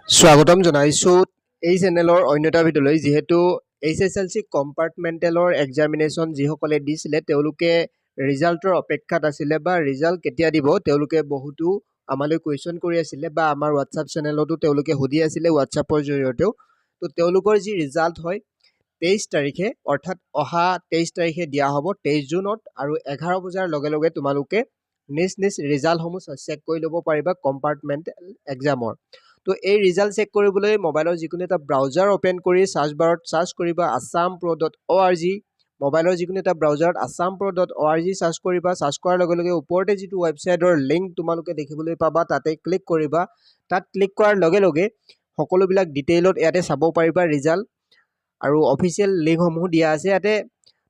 স্বাগতম জনাইছোঁ এই চেনেলৰ অন্য এটা ভিডিঅ'লৈ। যিহেতু HSLC কম্পাৰ্টমেণ্টেলৰ এক্সামিনেশ্যন যিসকলে দিছিলে তেওঁলোকে ৰিজাল্টৰ অপেক্ষাত আছিলে বা ৰিজাল্ট কেতিয়া দিব তেওঁলোকে বহুতো আমালৈ কুৱেশ্যন কৰি আছিলে বা আমাৰ হোৱাটছআপ চেনেলতো তেওঁলোকে সুধি আছিলে হোৱাটছআপৰ জৰিয়তেও। তো তেওঁলোকৰ যি ৰিজাল্ট হয় 23 তাৰিখে অৰ্থাৎ অহা 23 তাৰিখে দিয়া হ'ব 23 জুনত, আৰু 11 বজাৰ লগে লগে তোমালোকে নিজ নিজ ৰিজাল্টসমূহ চেক কৰি ল'ব পাৰিবা কম্পাৰ্টমেণ্টেল এক্সামৰ। তো এই ৰিজাল্ট চেক কৰিবলৈ মোবাইলৰ যিকোনো এটা ব্ৰাউজাৰ অপেন কৰি সাৰ্চ বাৰত সাৰ্চ কৰিবা assam.pro.org। মোবাইলৰ যিকোনো এটা ব্ৰাউজাৰত assam.pro.org সাৰ্চ কৰিবা। সাৰ্চ কৰাৰ লগে লগে ওপৰতে যিটো ৱেবছাইটৰ লিংক তোমালোকে দেখিবলৈ পাবা তাতে ক্লিক কৰিবা। তাত ক্লিক কৰাৰ লগে লগে সকলোবিলাক ডিটেইলত ইয়াতে চাব পাৰিবা ৰিজাল্ট, আৰু অফিচিয়েল লিংকসমূহ দিয়া আছে। ইয়াতে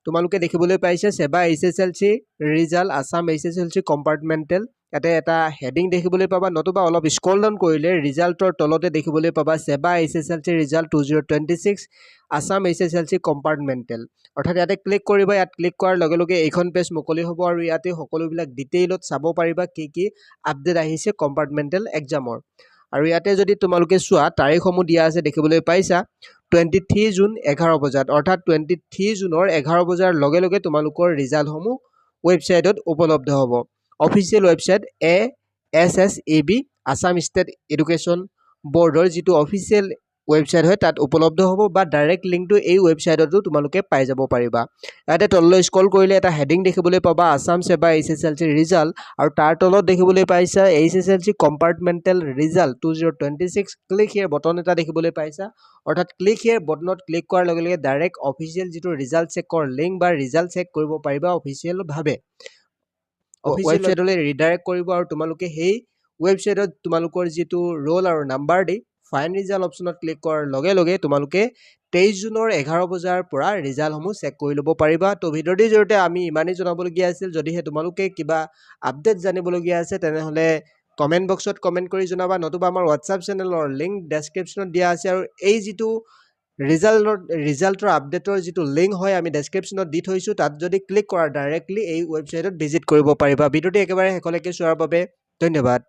তোমালোকে দেখিবলৈ পাইছে সেৱা HSLC result Assam HSLC compartmental. ইয়াতে এটা হেডিং দেখিবলৈ পাবা, নতুবা অলপ স্ক্ৰল ডাউন কৰিলে ৰিজাল্টৰ তলতে দেখিবলৈ পাবা সেৱা HSLC result 2026 Assam HSLC compartmental. অৰ্থাৎ ইয়াতে ক্লিক কৰিবা। ইয়াত ক্লিক কৰাৰ লগে লগে এইখন পেজ মুকলি হ'ব আৰু ইয়াতে সকলোবিলাক ডিটেইলত চাব পাৰিবা কি কি আপডেট আহিছে কম্পাৰ্টমেণ্টেল এক্সামৰ। আৰু ইয়াতে যদি তোমালোকে চোৱা তাৰিখসমূহ দিয়া আছে দেখিবলৈ পাইছা 23 জুন 11 বজাত, অৰ্থাৎ 23 জুনৰ 11 বজাৰ লগে লগে তোমালোকৰ ৰিজাল্টসমূহ ৱেবছাইটত উপলব্ধ হ'ব। Official website ASSEB Assam state education বৰ্ডৰ যিটো অফিচিয়েল ৱেবছাইট হয় তাত উপলব্ধ হ'ব, বা ডাইৰেক্ট লিংকটো এই ৱেবছাইটতো তোমালোকে পাই যাব পাৰিবা। ইয়াতে তললৈ স্ক্ৰল কৰিলে এটা হেডিং দেখিবলৈ পাবা আছাম সেৱা HSLC ৰিজাল্ট, আৰু তাৰ তলত দেখিবলৈ পাইছা HSLC কম্পাৰ্টমেণ্টেল ৰিজাল্ট 2026 ক্লিক হিয়াৰ বটন এটা দেখিবলৈ পাইছা। অৰ্থাৎ ক্লিক হিয়াৰ বটনত ক্লিক কৰাৰ লগে লগে ডাইৰেক্ট অফিচিয়েল যিটো ৰিজাল্ট চেকৰ লিংক বা ৰিজাল্ট চেক কৰিব পাৰিবা অফিচিয়েলভাৱে। ৱেবছাইটলৈ ৰিডাইৰেক্ট কৰিব আৰু তোমালোকে সেই ৱেবছাইটত তোমালোকৰ যিটো ৰোল আৰু নাম্বাৰ দি ফাইন ৰিজাল্ট অপশ্যনত ক্লিক কৰাৰ লগে লগে তোমালোকে 23 জুনৰ 11 বজাৰ পৰা ৰিজাল্টসমূহ চেক কৰি ল'ব পাৰিবা। তো ভিডিঅ'টিৰ জৰিয়তে আমি ইমানেই জনাবলগীয়া আছিল। যদিহে তোমালোকে কিবা আপডেট জানিবলগীয়া আছে তেনেহ'লে কমেণ্ট বক্সত কমেণ্ট কৰি জনাবা, নতুবা আমাৰ হোৱাটছআপ চেনেলৰ লিংক ডেছক্ৰিপশ্যনত দিয়া আছে, আৰু এই যিটো ৰিজাল্টৰ আপডেটৰ যিটো লিংক হয় আমি ডেছক্ৰিপশ্যনত দি থৈছোঁ। তাত যদি ক্লিক কৰা ডাইৰেক্টলি এই ৱেবছাইটত ভিজিট কৰিব পাৰিবা। ভিডিঅ'টি একেবাৰে শেষলৈকে চোৱাৰ বাবে ধন্যবাদ।